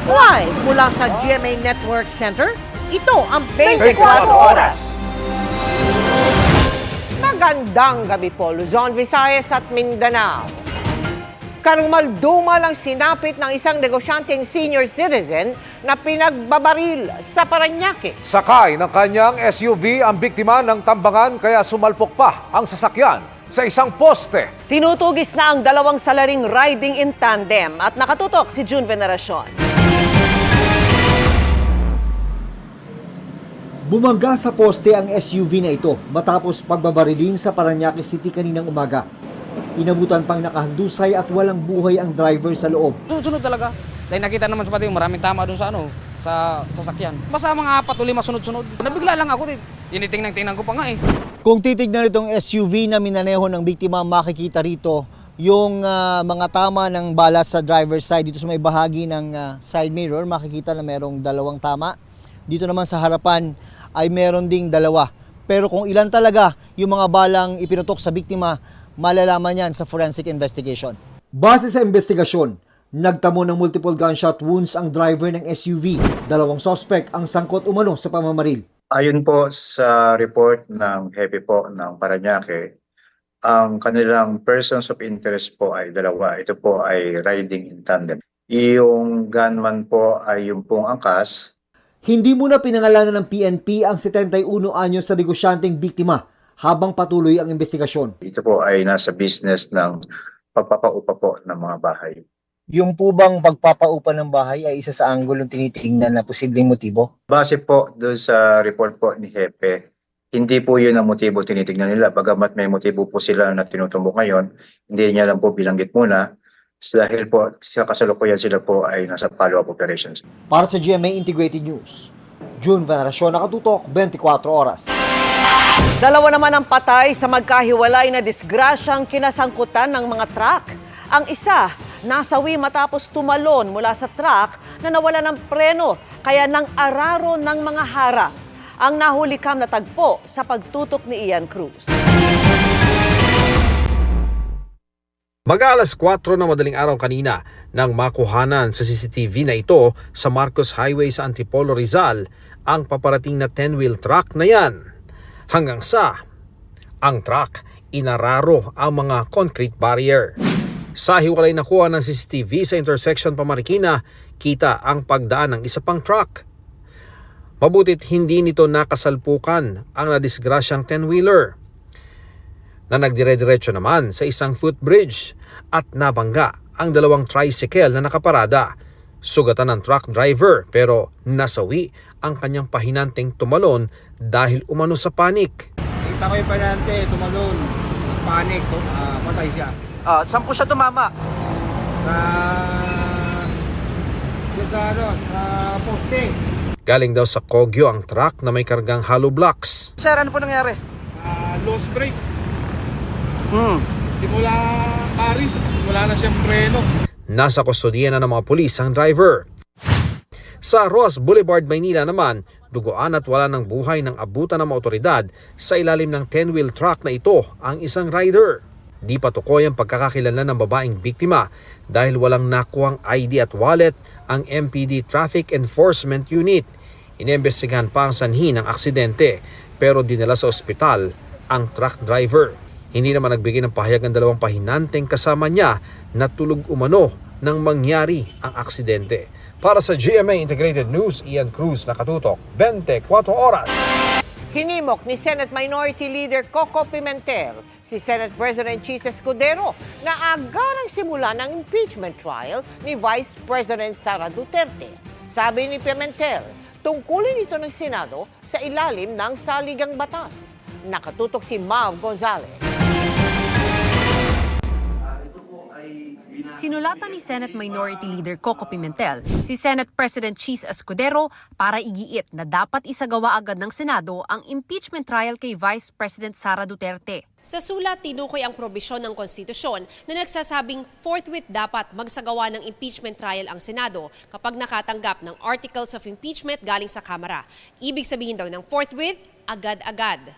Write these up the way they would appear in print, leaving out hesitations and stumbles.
Live mula sa GMA Network Center, ito ang 24 Oras. Magandang gabi po, Luzon, Visayas at Mindanao. Karumaldumal ang sinapit ng isang negosyanteng senior citizen na pinagbabaril sa Parañaque. Sakay ng kanyang SUV ang biktima ng tambangan kaya sumalpok pa ang sasakyan sa isang poste. Tinutugis na ang dalawang salaring riding in tandem at nakatutok si June Veneracion. Bumangga sa poste ang SUV na ito matapos pagbabarilin sa Parañaque City kaninang umaga. Inabutan pang nakahandusay at walang buhay ang driver sa loob. Sunod-sunod talaga. Dahil nakita naman sa pati maraming tama doon sa sasakyan. Basta mga 4 o 5 sunod-sunod. Nabigla lang ako din. Tinitingnan ko pa nga eh. Kung titignan itong SUV na minaneho ng biktima, makikita rito yung mga tama ng bala sa driver's side. Dito sa may bahagi ng side mirror, makikita na merong 2 tama. Dito naman sa harapan ay meron ding 2. Pero kung ilan talaga yung mga balang ipinutok sa biktima, malalaman yan sa forensic investigation. Base sa investigasyon, nagtamo ng multiple gunshot wounds ang driver ng SUV. 2 suspect ang sangkot umano sa pamamaril. Ayon po sa report ng hepe po ng Parañaque, ang kanilang persons of interest po ay 2. Ito po ay riding in tandem. Yung gunman po ay yung pong angkas. Hindi muna pinangalanan ng PNP ang 71 anyos na negosyanteng biktima habang patuloy ang investigasyon. Ito po ay nasa business ng pagpapaupa po ng mga bahay. Yung po bang pagpapaupa ng bahay ay isa sa anggulong tinitingnan na posibleng motibo? Base po doon sa report po ni hepe, hindi po yun ang motibo tinitingnan nila. Bagamat may motibo po sila na tinutumbok ngayon, hindi niya lang po bilanggit muna. Dahil po sa kasalukuyan sila po ay nasa follow-up operations. Para sa GMA Integrated News, June Veneracion, nakatutok 24 oras. 2 naman ang patay sa magkahiwalay na disgrasyang kinasangkutan ng mga truck. Ang isa, nasawi matapos tumalon mula sa truck na nawala ng preno kaya nang araro ng mga harap. Ang nahulikam na tagpo sa pagtutok ni Ian Cruz. Mag-alas 4 na madaling araw kanina nang makuhanan sa CCTV na ito sa Marcos Highway sa Antipolo, Rizal ang paparating na 10-wheel truck na yan. Hanggang sa ang truck inararo ang mga concrete barrier. Sa hiwalay na kuha ng CCTV sa intersection Pamarikina, kita ang pagdaan ng isa pang truck. Mabutit hindi nito nakasalpukan ang nadisgrasyang 10-wheeler na nagdire-diretso naman sa isang footbridge at nabangga ang 2 tricycle na nakaparada. Sugatan ng truck driver pero nasawi ang kanyang pahinanteng tumalon dahil umano sa panik. Kita ko yung panante, tumalon. Panic, patay siya. Saan po siya tumama? Sa poste. Galing daw sa Kogyo ang truck na may kargang hollow blocks. Sir, ano po nangyari? Lost brake. Simula Paris, wala na siyang preno. Nasa kustodiya na ng mga pulis ang driver. Sa Ross Boulevard, Maynila naman, duguan at wala ng buhay ng abutan ng mga otoridad sa ilalim ng 10-wheel truck na ito ang isang rider. Di patukoy ang pagkakakilanlan ng babaeng biktima dahil walang nakuhang ID at wallet ang MPD Traffic Enforcement Unit. Inimbestigahan pa ang sanhi ng aksidente pero dinala sa ospital ang truck driver. Hindi naman nagbigay ng pahayag ang 2 pahinanteng kasama niya na tulog umano nang mangyari ang aksidente. Para sa GMA Integrated News, Ian Cruz, nakatutok 24 oras. Hinimok ni Senate Minority Leader Coco Pimentel si Senate President Chis Escudero na agarang simula ng impeachment trial ni Vice President Sara Duterte. Sabi ni Pimentel, tungkulin ito ng Senado sa ilalim ng saligang batas. Nakatutok si Mav Gonzalez. Sinulatan ni Senate Minority Leader Coco Pimentel si Senate President Chis Escudero para igiit na dapat isagawa agad ng Senado ang impeachment trial kay Vice President Sara Duterte. Sa sulat, tinukoy ang probisyon ng konstitusyon na nagsasabing forthwith dapat magsagawa ng impeachment trial ang Senado kapag nakatanggap ng articles of impeachment galing sa Kamara. Ibig sabihin daw ng forthwith, agad-agad.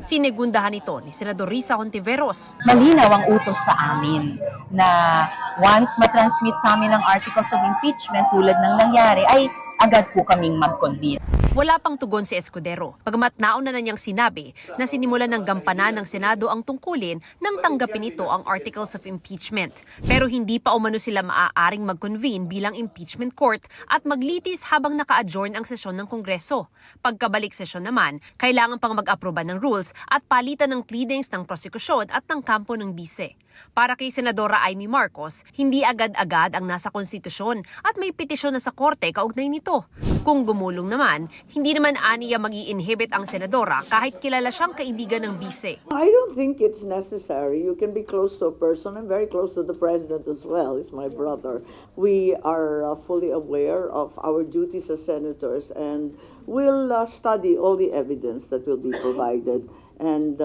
Sinegundahan ito ni Senador Risa Hontiveros. Malinaw ang utos sa amin na once matransmit sa amin ang articles of impeachment tulad ng nangyari ay agad po kaming mag-convene. Wala pang tugon si Escudero, pagamat nauna na niyang sinabi na sinimulan ng gampanan ng Senado ang tungkulin nang tanggapin ito ang articles of impeachment. Pero hindi pa umano sila maaaring mag-convene bilang impeachment court at maglitis habang naka-adjourn ang sesyon ng Kongreso. Pagkabalik sesyon naman, kailangan pang mag-aproba ng rules at palitan ng pleadings ng prosekusyon at ng kampo ng bise. Para kay Senadora Amy Marcos, hindi agad-agad ang nasa konstitusyon at may petisyon na sa korte kaugnay nito. Kung gumulong naman, hindi naman aniya mag-i-inhibit ang senadora kahit kilala siyang kaibigan ng bise. I don't think it's necessary. You can be close to a person. I'm very close to the president as well. He's my brother. We are fully aware of our duties as senators and we'll study all the evidence that will be provided and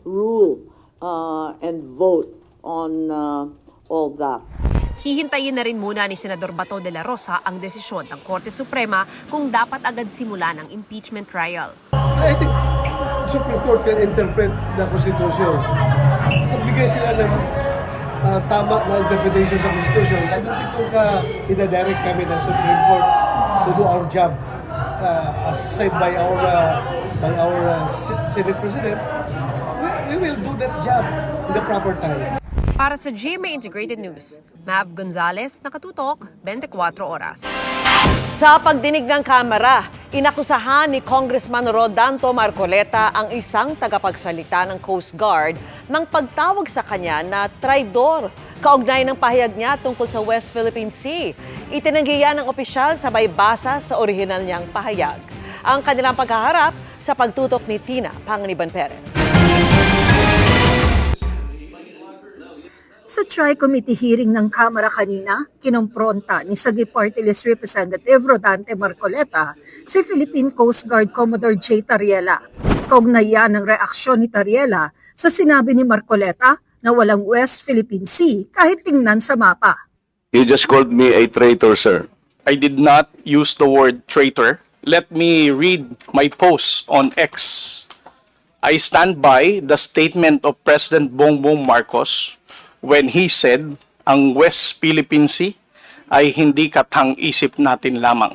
rule and vote on all that. Hihintayin na rin muna ni Senador Bato de la Rosa ang desisyon ng Korte Suprema kung dapat agad simulan ang impeachment trial. I think Supreme Court can interpret the Constitution. Magbigay sila ng tama na interpretation sa Constitution. I don't think kung ina-direct kami ng Supreme Court to do our job as said by our Senate President, we will do that job in the proper time. Para sa GMA Integrated News, Mav Gonzalez, Nakatutok, 24 Oras. Sa pagdinig ng Kamara, inakusahan ni Congressman Rodanto Marcoleta ang isang tagapagsalita ng Coast Guard ng pagtawag sa kanya na traidor kaugnay ng pahayag niya tungkol sa West Philippine Sea. Itinanggi yan ng opisyal sabay basa sa orihinal niyang pahayag. Ang kanilang paghaharap sa pagtutok ni Tina Panganiban Perez. Sa Tri-Committee hearing ng Kamara kanina, kinompronta ni Sagip Party List Representative Rodante Marcoleta si Philippine Coast Guard Commodore J. Tariela. Kaugnay yan ng reaksyon ni Tariela sa sinabi ni Marcoleta na walang West Philippine Sea kahit tingnan sa mapa. You just called me a traitor, sir. I did not use the word traitor. Let me read my post on X. I stand by the statement of President Bongbong Marcos when he said, ang West Philippine Sea ay hindi katang-isip natin lamang.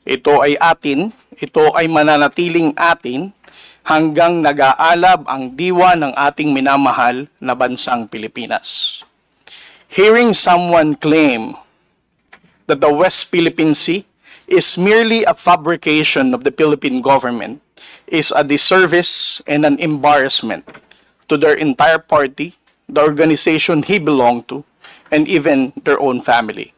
Ito ay atin, ito ay mananatiling atin hanggang nag-aalab ang diwa ng ating minamahal na bansang Pilipinas. Hearing someone claim that the West Philippine Sea is merely a fabrication of the Philippine government is a disservice and an embarrassment to their entire party, the organization he belonged to, and even their own family.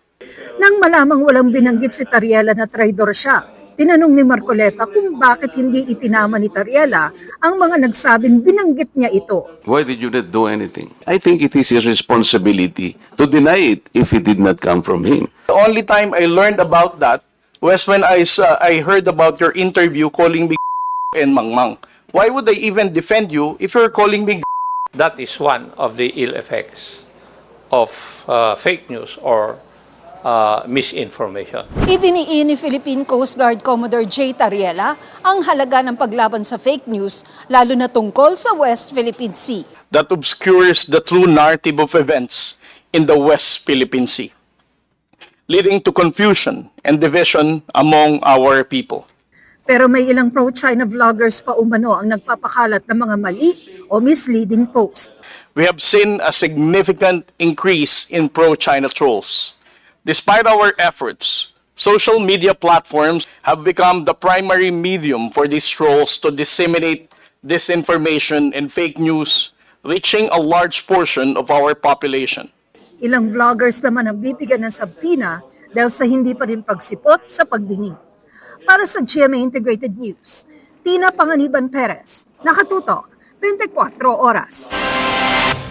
Nang malamang walang binanggit si Tariela na traidor siya, tinanong ni Marcoleta kung bakit hindi itinama ni Tariela ang mga nagsabing binanggit niya ito. Why did you not do anything? I think it is his responsibility to deny it if it did not come from him. The only time I learned about that was when I heard about your interview calling me and mangmang. Why would I even defend you if you're calling me? That is one of the ill effects of fake news or misinformation. Idiniin ni Philippine Coast Guard Commodore J. Tariela ang halaga ng paglaban sa fake news, lalo na tungkol sa West Philippine Sea. That obscures the true narrative of events in the West Philippine Sea, leading to confusion and division among our people. Pero may ilang pro-China vloggers pa umano ang nagpapakalat ng mga mali o misleading post. We have seen a significant increase in pro-China trolls. Despite our efforts, social media platforms have become the primary medium for these trolls to disseminate disinformation and fake news, reaching a large portion of our population. Ilang vloggers naman ang bibigyan ng sabpina dahil sa hindi pa rin pagsipot sa pagdinig. Para sa GMA Integrated News, Tina Panganiban Perez, Nakatutok, 24 Oras.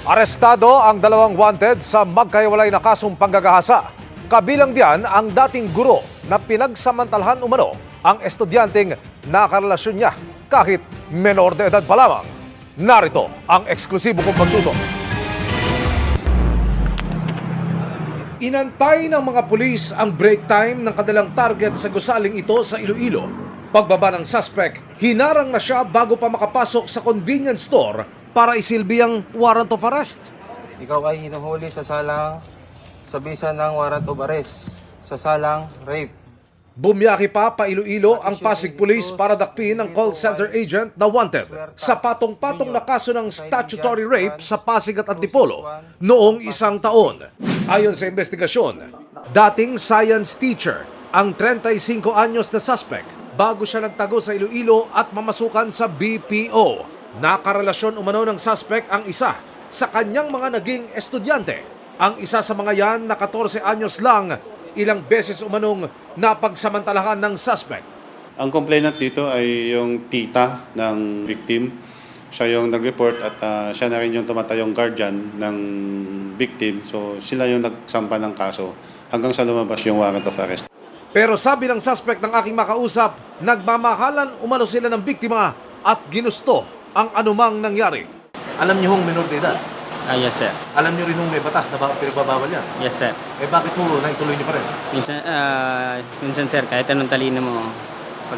Arestado ang dalawang wanted sa magkahiwalay na kasong panggagahasa. Kabilang diyan ang dating guro na pinagsamantalhan umano ang estudyanteng nakarelasyon niya kahit menor de edad pa lamang. Narito ang eksklusibo kong pagtutok. Inantay ng mga pulis ang break time ng kanilang target sa gusaling ito sa Iloilo. Pagbaba ng suspect, hinarang na siya bago pa makapasok sa convenience store para isilbi ang warrant of arrest. Ikaw ay hinuhuli sa salang sa bisa ng warrant of arrest, sa salang rape. Bumiyaki pa Iloilo ang Pasig Police para dakpin ang call center agent na wanted sa patong-patong na kaso ng statutory rape sa Pasig at Antipolo noong 1 taon. Ayon sa investigasyon, dating science teacher ang 35 anyos na suspect bago siya nagtago sa Iloilo at mamasukan sa BPO. Nakarelasyon umano ng suspect ang isa sa kanyang mga naging estudyante. Ang isa sa mga yan na 14 anyos lang, ilang beses umanong napagsamantalahan ng suspect. Ang complainant dito ay yung tita ng victim. Siya yung nag-report at siya na rin yung tumatayong guardian ng victim. So sila yung nagsampa ng kaso hanggang sa lumabas yung warrant of arrest. Pero sabi ng suspect ng aking makausap, nagmamahalan umano sila ng biktima at ginusto ang anumang nangyari. Alam niyo hong minor de edad? Yes, sir. Alam niyo rin hong may batas na pinagbabawal yan? Yes, sir. Eh bakit po naituloy niyo pa rin? Minsan, sir, kahit anong talino mo,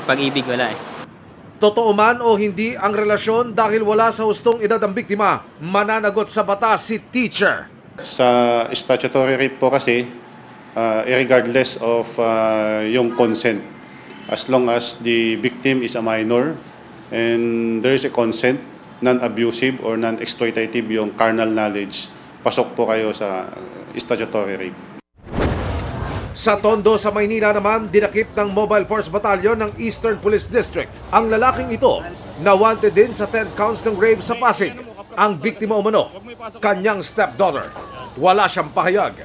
pag-ibig wala eh. Totoo man o hindi ang relasyon dahil wala sa hustong edad ang biktima, mananagot sa batas si teacher. Sa statutory rape po kasi, regardless of yung consent, as long as the victim is a minor and there is a consent, non-abusive or non-exploitative yung carnal knowledge, pasok po kayo sa statutory rape. Sa Tondo sa Maynila naman, dinakip ng Mobile Force Battalion ng Eastern Police District ang lalaking ito na wanted din sa 10 counts ng rape sa Pasig. Ang biktima umano, kanyang stepdaughter. Wala siyang pahayag.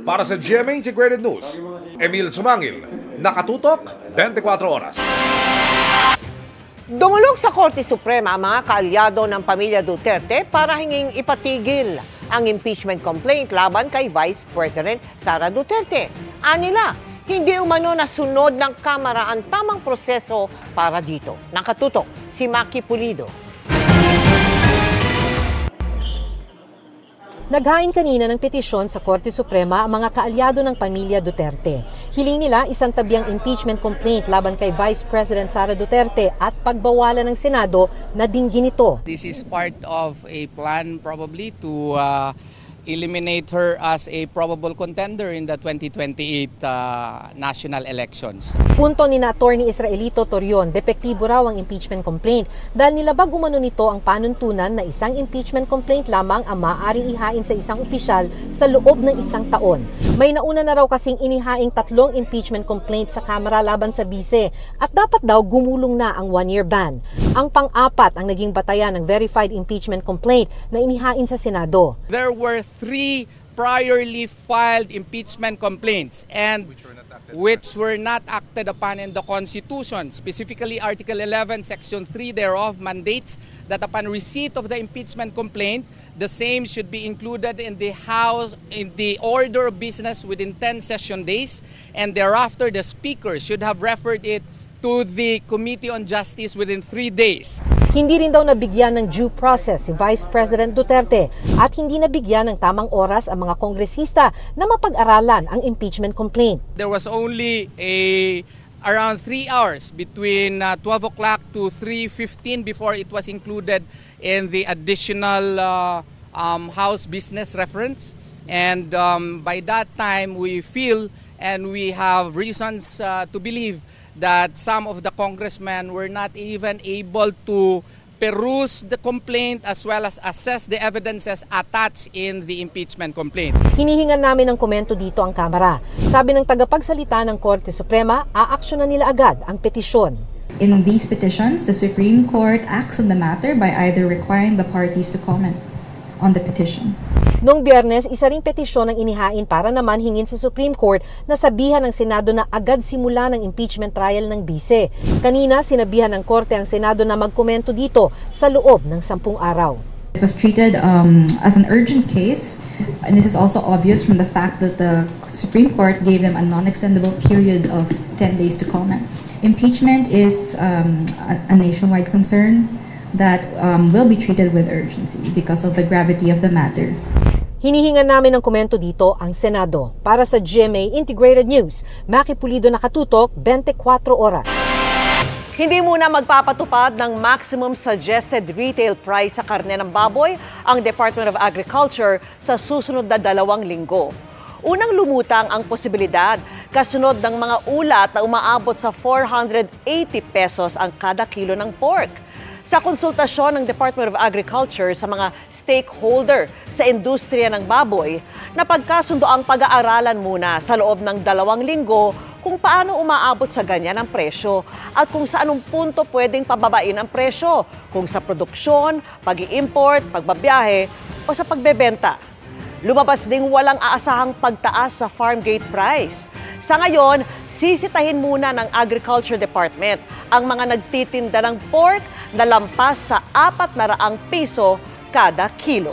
Para sa GMA Integrated News, Emil Sumangil, nakatutok 24 oras. Dumulog sa Korte Suprema ang mga kaalyado ng pamilya Duterte para hinging ipatigil ang impeachment complaint laban kay Vice President Sara Duterte. Anila, hindi umano nasunod ng Kamara ang tamang proseso para dito. Nakatutok si Maki Pulido. Naghain kanina ng petisyon sa Korte Suprema ang mga kaalyado ng pamilya Duterte. Hiling nila isang tabi ang impeachment complaint laban kay Vice President Sara Duterte at pagbawalan ng Senado na dinggin ito. This is part of a plan probably to eliminate her as a probable contender in the 2028 national elections. Punto ni na Attorney Israelito Torion, depektibo raw ang impeachment complaint dahil nilabag umano nito ang panuntunan na isang impeachment complaint lamang ang maaaring ihain sa isang opisyal sa loob ng 1 taon. May nauna na raw kasing inihaing 3 impeachment complaint sa Kamara laban sa bise at dapat daw gumulong na ang 1-year ban. Ang pang-apat ang naging batayan ng verified impeachment complaint na inihain sa Senado. There were 3 priorly filed impeachment complaints and which were not acted upon in the Constitution. Specifically, Article 11, Section 3 thereof mandates that upon receipt of the impeachment complaint, the same should be included in the House in the order of business within 10 session days, and thereafter the Speaker should have referred it to the Committee on Justice within 3 days. Hindi rin daw nabigyan ng due process si Vice President Duterte at hindi nabigyan ng tamang oras ang mga kongresista na mapag-aralan ang impeachment complaint. There was only around 3 hours between 12 o'clock to 3:15 before it was included in the additional House business reference. And by that time, we feel and we have reasons to believe that some of the congressmen were not even able to peruse the complaint as well as assess the evidences attached in the impeachment complaint. Hinihingan namin ng komento dito ang Kamara. Sabi ng tagapagsalita ng Korte Suprema, aaksyonan nila agad ang petisyon. In these petitions, the Supreme Court acts on the matter by either requiring the parties to comment on the petition. Noong Biyernes, isa ring petisyon ang inihain para naman hingin sa Supreme Court na sabihan ng Senado na agad simula ng impeachment trial ng bise. Kanina, sinabihan ng Korte ang Senado na magkomento dito sa loob ng 10 araw. It was treated as an urgent case, and this is also obvious from the fact that the Supreme Court gave them a non-extendable period of 10 days to comment. Impeachment is a nationwide concern that will be treated with urgency because of the gravity of the matter. Hinihingan namin ng komento dito ang Senado. Para sa GMA Integrated News, Maki Pulido, nakatutok 24 oras. Hindi muna magpapatupad ng maximum suggested retail price sa karne ng baboy ang Department of Agriculture sa susunod na 2 linggo. Unang lumutang ang posibilidad kasunod ng mga ulat na umaabot sa 480 pesos ang kada kilo ng pork. Sa konsultasyon ng Department of Agriculture sa mga stakeholder sa industriya ng baboy, napagkasundo ang pag-aaralan muna sa loob ng 2 linggo kung paano umaabot sa ganyan ang presyo at kung sa anong punto pwedeng pababain ang presyo, kung sa produksyon, pag-i-import, pagbabiyahe o sa pagbebenta. Lumabas ding walang aasahang pagtaas sa farm gate price. Sa ngayon, sisitahin muna ng Agriculture Department ang mga nagtitinda ng pork na lampas sa 400 piso kada kilo.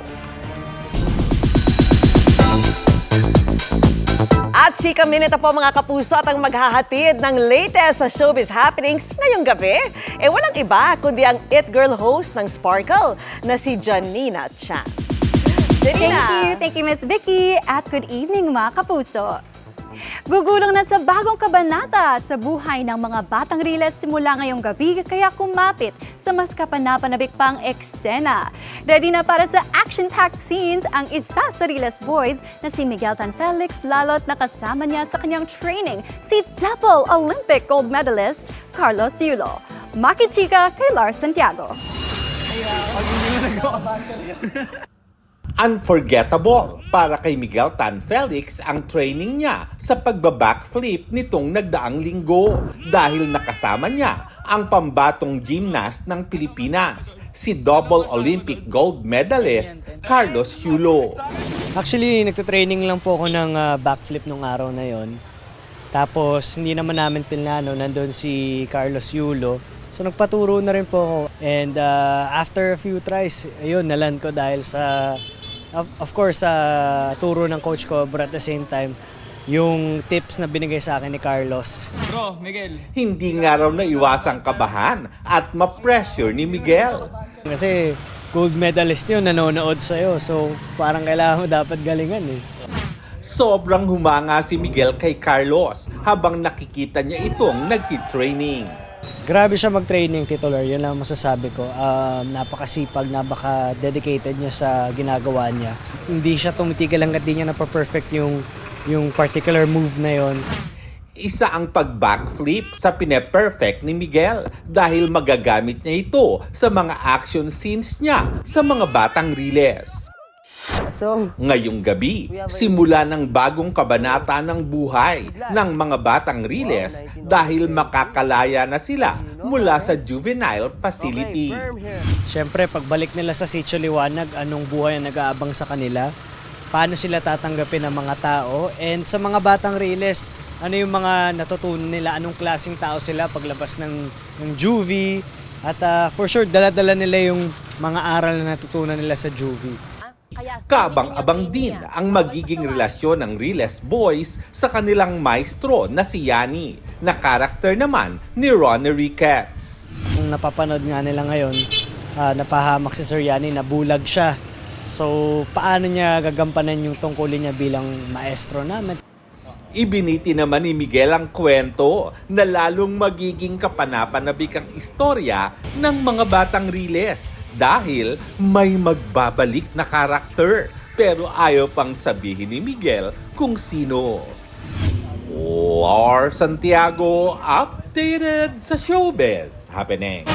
At Chika Minute po mga kapuso at ang maghahatid ng latest sa showbiz happenings ngayong gabi. Walang iba kundi ang It Girl host ng Sparkle na si Janina Chan. Janina. Thank you Miss Vicky at good evening mga kapuso. Gugulong na sa bagong kabanata sa buhay ng mga batang Riles simula ngayong gabi kaya kumapit sa mas kapanapanabik pang eksena. Ready na para sa action-packed scenes ang isa sa Riles boys na si Miguel Tan Felix lalo't nakasama niya sa kanyang training si double Olympic gold medalist Carlos Yulo. Makichika kay Lars Santiago. Unforgettable para kay Miguel Tan Felix ang training niya sa pagbabackflip nitong nagdaang linggo dahil nakasama niya ang pambatong gymnast ng Pilipinas, si double Olympic gold medalist Carlos Yulo. Actually, nagtutraining lang po ako ng backflip nung araw na yon. Tapos, hindi naman namin pinlano, nandun si Carlos Yulo. So, nagpaturo na rin po ako. And after a few tries, ayun, naland ko dahil sa of course, sa turo ng coach ko, but at the same time, yung tips na binigay sa akin ni Carlos. Bro, Miguel. Hindi nga raw naiwasang kabahan at ma-pressure ni Miguel. Kasi gold medalist yun, nanonood sa'yo. So parang kailangan mo dapat galingan eh. Sobrang humanga si Miguel kay Carlos habang nakikita niya itong nagtitraining. Grabe siya mag-training, titular. Yun lang masasabi ko. Napakasipag, napaka-dedicated niya sa ginagawa niya. Hindi siya tumitigil hanggat di niya na-perfect yung particular move na yon. Isa ang pag-backflip sa pine-perfect ni Miguel dahil magagamit niya ito sa mga action scenes niya sa mga batang Riles. Ngayong gabi, simula ng bagong kabanata ng buhay ng mga batang Riles dahil makakalaya na sila mula sa juvenile facility. Siyempre, pagbalik nila sa Sitio Liwanag, anong buhay ang nag-aabang sa kanila? Paano sila tatanggapin ng mga tao? And sa mga batang Riles, ano yung mga natutunan nila? Anong klaseng tao sila paglabas ng juvie? At for sure, dala-dala nila yung mga aral na natutunan nila sa juvie. Kaabang-abang din ang magiging relasyon ng Riles boys sa kanilang maestro na si Yani, na karakter naman ni Ronnie Ricketts. Kung napapanood nga nila ngayon, napahamak si Sir Yani, nabulag siya. So, paano niya gagampanan yung tungkulin niya bilang maestro namin? Ibiniti naman ni Miguel ang kwento na lalong magiging kapanapanabik ang istorya ng mga batang Riles dahil may magbabalik na karakter pero ayaw pang sabihin ni Miguel kung sino. Lars Santiago, updated sa showbiz happening.